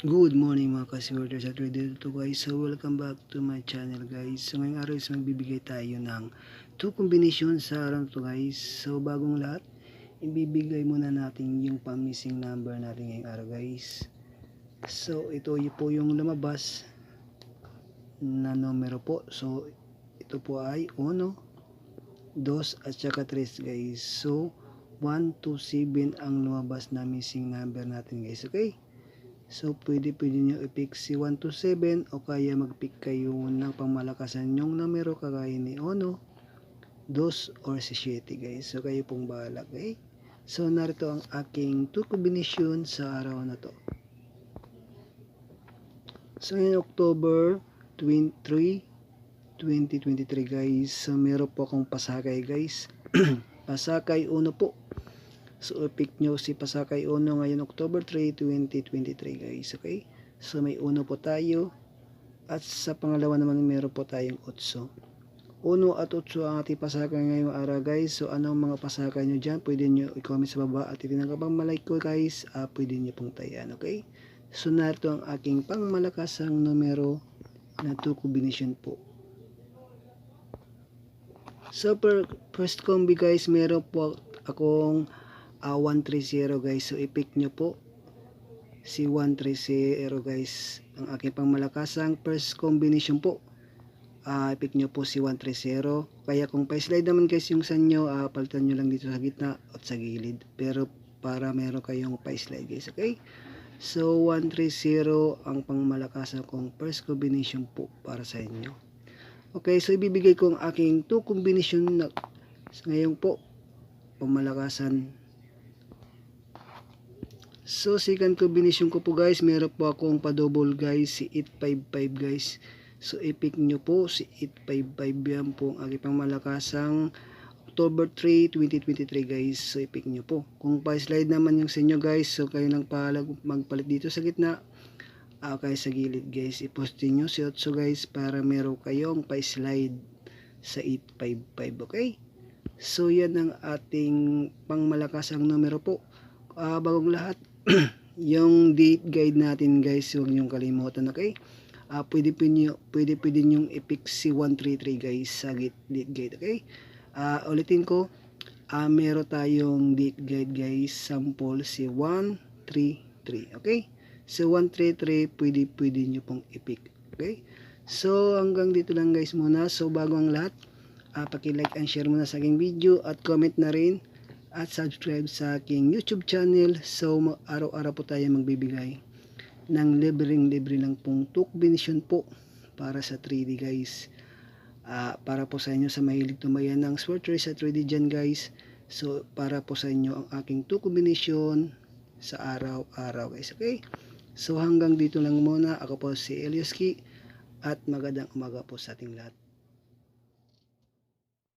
Good morning mga ka-sworders at ready to guys. So welcome back to my channel guys. So ngayong araw is magbibigay tayo ng 2 combination sa araw to guys. So bagong lahat, ibibigay muna natin yung pang-missing number natin ngayong araw guys. So ito po yung lumabas na numero po. So ito po ay 1, 2 at saka 3 guys. So 1, 2, 7 ang lumabas na missing number natin guys. Okay? So, pwede nyo i-pick si 1 to 7 o kaya mag-pick kayo ng pangmalakasan yung numero kagaya ni 1, 2 or si 7 guys. So, kayo pong bahala okay? So, narito ang aking 2 combination sa araw na to. So, ngayon October 23, 2023 guys. So, meron po akong pasakay guys. Pasakay 1 po. So, pick nyo si Pasakay 1 ngayon October 3, 2023 guys. Okay? So, may 1 po tayo. At sa pangalawa naman meron po tayong 8. 1 at 8 ang ating pasakay ngayong araw guys. So, anong mga pasakay nyo dyan? Pwede nyo i-comment sa baba. At itinagabang malike ko guys. Pwede nyo pong tayan. Okay? So, narito ang aking pangmalakasang numero na 2 combination po. So, first combi guys, meron po akong 130 guys. So i-pick nyo po si 130 guys. Ang aking pangmalakasang first combination po. I-pick nyo po si 130. Kaya kung pa-slide naman guys yung sa nyo, palitan nyo lang dito sa gitna at sa gilid. Pero para meron kayong pa-slide guys. Okay? So 130 ang pangmalakasang kong first combination po para sa inyo. Okay, so ibibigay ko ang aking 2 combination na ngayon po pangmalakasan. So, second combination ko po guys, meron po akong pa-double guys, si 855 guys. So, i-pick nyo po si 855 yan po ang aking pangmalakasang October 3, 2023 guys. So, i-pick nyo po. Kung pa-slide naman yung sa inyo guys, so kayo lang magpalit dito sa gitna. Kaya sa gilid guys, i-post nyo si 8 guys para meron kayong pa-slide sa 855, okay? So, yan ang ating pangmalakasang numero po. Bagong lahat, yung date guide natin guys, huwag niyong kalimutan, okay? Pwede nyong i-pick si 133 guys sa date guide, okay? Ulitin ko, meron tayong date guide guys, sample si 133, okay? So 133, pwede nyo pong i-pick, okay? So hanggang dito lang guys muna. So bago ang lahat, paki-like and share muna sa aking video at comment na rin at subscribe sa aking YouTube channel. So araw-araw po tayo magbibigay ng libre lang pong 2 combination po para sa 3D guys. Para po sa inyo sa mahilig tumayan ng sword race sa 3D dyan guys. So para po sa inyo ang aking 2 combination sa araw-araw guys, okay? So hanggang dito lang muna. Ako po si Elioski at magandang umaga po sa ating lahat.